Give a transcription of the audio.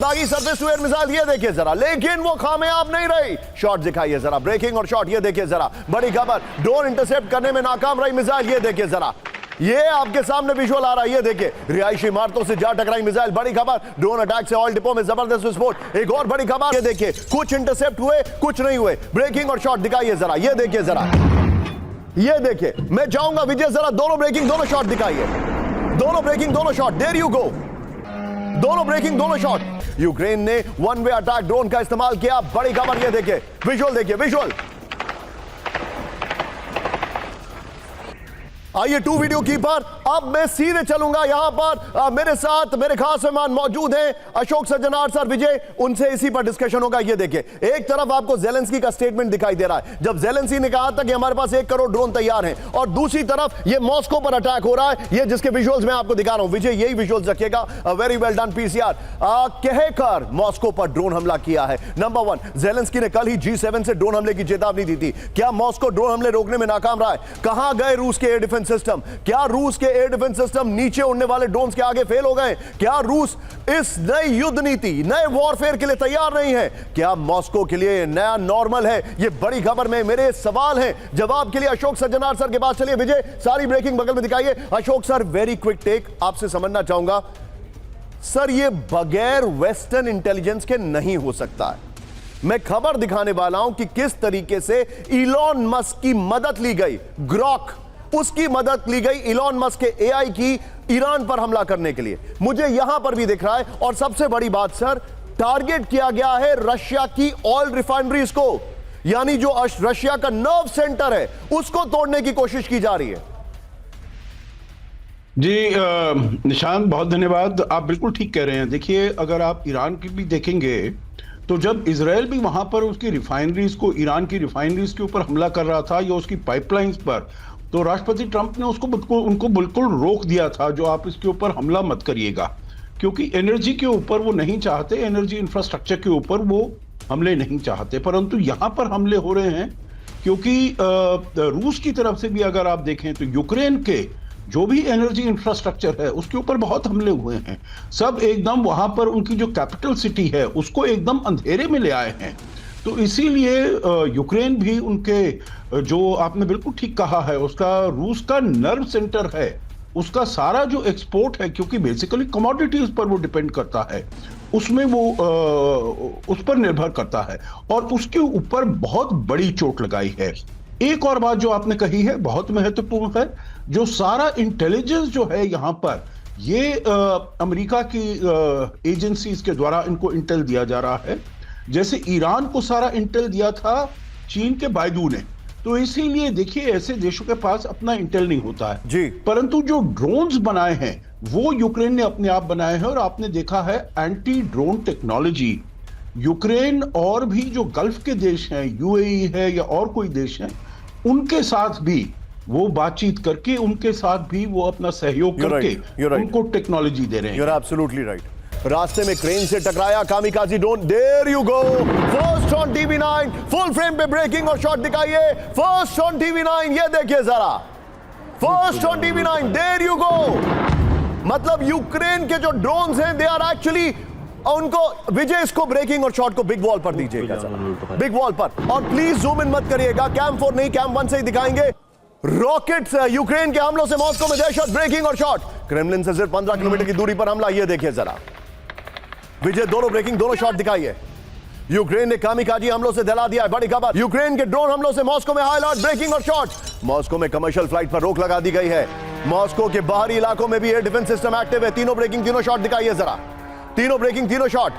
दागी surface to air missile, ये देखिए जरा, लेकिन वो कामयाब नहीं रही। शॉट दिखाइए जरा, ब्रेकिंग और शॉट, ये देखिए जरा, बड़ी खबर, ड्रोन इंटरसेप्ट करने में नाकाम रही मिसाइल, ये देखिए जरा, ये आपके सामने विजुअल आ रहा है, ये देखिए, रिहायशी इमारतों से जा टकराई मिसाइल, बड़ी खबर, ड्रोन अटैक से ऑयल डिपो में जबरदस्त विस्फोट। एक और बड़ी खबर, ये देखिए, कुछ इंटरसेप्ट हुए, कुछ नहीं हुए। ब्रेकिंग और शॉट दिखाइए जरा, ये देखिए जरा, ये देखिए, मैं चाहूंगा विजय जरा दोनों ब्रेकिंग दोनों शॉट दिखाइए, दोनों ब्रेकिंग दोनों शॉट, देयर यू गो, दोनों ब्रेकिंग दोनों शॉट। यूक्रेन ने वन वे अटैक ड्रोन का इस्तेमाल किया, बड़ी खबर, ये देखिए, विजुअल देखिए, विजुअल। आइए टू वीडियो की पर अब मैं सीधे चलूंगा। यहां पर मेरे साथ मेरे खास मेहमान मौजूद हैं, अशोक सज्जनार सर, विजय, उनसे इसी पर डिस्कशन होगा। ये देखिए, एक तरफ आपको जेलेंस्की का स्टेटमेंट दिखाई दे रहा है, जब जेलेंस्की ने कहा था कि हमारे पास 1 करोड़ ड्रोन तैयार हैं, और दूसरी तरफ ये मॉस्को पर अटैक हो रहा है, ये जिसके विजुअल्स मैं आपको दिखा रहा हूं। विजय, यही विजुअल्स रखिएगा। Very well done PCR. कहकर मॉस्को पर ड्रोन हमला किया है। नंबर 1, जेलेंस्की ने कल ही G7 से ड्रोन हमले की चेतावनी दी थी। क्या मॉस्को ड्रोन हमले रोकने में नाकाम रहा है? कहां गए रूस के एयर डिफेंस सिस्टम? क्या रूस के एयर डिफेंस सिस्टम नीचे उड़ने वाले ड्रोन्स के आगे फेल हो गए? क्या रूस इस नई युद्ध नीति, नए वॉरफेयर के लिए तैयार नहीं है? क्या मॉस्को के लिए नया नॉर्मल है? ये बड़ी खबर में मेरे सवाल हैं, जवाब के लिए अशोक सज्जनार सर के पास चलिए। विजय, सारी ब्रेकिंग बगल में दिखाइए। Ashok sir, very quick take, आपसे समझना चाहूंगा सर, ये बगैर वेस्टर्न इंटेलिजेंस के नहीं हो सकता है। मैं खबर दिखाने वाला हूं कि किस तरीके से इलॉन मस्क की मदद ली गई, ग्रॉक, उसकी मदद ली गई इलॉन मस्क के एआई की ईरान पर हमला करने के लिए। मुझे यहां पर भी दिख रहा है, और सबसे बड़ी बात सर, टारगेट किया गया है रशिया की ऑयल रिफाइनरीज को, यानी जो रशिया का नर्व सेंटर है उसको तोड़ने की कोशिश की जा रही है। जी निशांत, बहुत धन्यवाद। आप बिल्कुल ठीक कह रहे हैं। देखिए, अगर आप ईरान की भी देखेंगे तो जब इजराइल भी वहां पर उसकी रिफाइनरीज को, ईरान की रिफाइनरीज के ऊपर हमला कर रहा था या उसकी पाइपलाइंस पर, तो राष्ट्रपति ट्रंप ने उनको बिल्कुल रोक दिया था, जो आप इसके ऊपर हमला मत करिएगा, क्योंकि एनर्जी के ऊपर वो नहीं चाहते, एनर्जी इंफ्रास्ट्रक्चर के ऊपर वो हमले नहीं चाहते। परंतु यहाँ पर हमले हो रहे हैं क्योंकि रूस की तरफ से भी अगर आप देखें तो यूक्रेन के जो भी एनर्जी इंफ्रास्ट्रक्चर है उसके ऊपर बहुत हमले हुए हैं। सब एकदम वहां पर उनकी जो कैपिटल सिटी है उसको एकदम अंधेरे में ले आए हैं। तो इसीलिए यूक्रेन भी उनके, जो आपने बिल्कुल ठीक कहा है, उसका रूस का नर्व सेंटर है, उसका सारा जो एक्सपोर्ट है, क्योंकि बेसिकली कमोडिटीज पर वो डिपेंड करता है, उसमें वो उस पर निर्भर करता है, और उसके ऊपर बहुत बड़ी चोट लगाई है। एक और बात जो आपने कही है बहुत महत्वपूर्ण है, जो सारा इंटेलिजेंस जो है यहाँ पर, ये अमेरिका की एजेंसीज के द्वारा इनको इंटेल दिया जा रहा है। जैसे ईरान को सारा इंटेल दिया था चीन के बायडू ने, तो इसीलिए देखिए ऐसे देशों के पास अपना इंटेल नहीं होता है जी। परंतु जो ड्रोन्स बनाए हैं वो यूक्रेन ने अपने आप बनाए हैं, और आपने देखा है एंटी ड्रोन टेक्नोलॉजी यूक्रेन और भी जो गल्फ के देश हैं, यूएई है या और कोई देश हैं, उनके साथ भी वो बातचीत करके, उनके साथ भी वो अपना सहयोग करके उनको टेक्नोलॉजी दे रहे हैं। You're absolutely right. रास्ते में क्रेन से टकराया kamikaze drone, there you go, first on TV nine, full frame पे ब्रेकिंग और शॉट दिखाइए, फर्स्ट ऑन टीवी9, ये देखिए जरा, first on TV nine, there you go. मतलब यूक्रेन के जो ड्रोन्स हैं, दे आर एक्चुअली, उनको विजय, इसको ब्रेकिंग और शॉट को बिग वॉल पर दीजिएगा, बिग वॉल पर, और प्लीज जूम इन मत करिएगा, कैम 4 नहीं कैम 1 से ही दिखाएंगे। रॉकेट्स यूक्रेन के हमलों से मॉस्को में दहशत, ब्रेकिंग और शॉट, क्रेमलिन से सिर्फ 15 किलोमीटर की दूरी पर हमला, ये देखिए जरा विजय, दोनों ब्रेकिंग दोनों शॉट दिखाइए। यूक्रेन ने कामिकाजी हमलों से दहला दिया है, बड़ी खबर, यूक्रेन के ड्रोन हमलों से मॉस्को में हाई अलर्ट, ब्रेकिंग और शॉट, मॉस्को में कमर्शियल फ्लाइट पर रोक लगा दी गई है। मॉस्को के बाहरी इलाकों में भी एयर डिफेंस सिस्टम एक्टिव है। तीनों ब्रेकिंग तीनों शॉट दिखाइए जरा, तीनों ब्रेकिंग तीनों शॉट,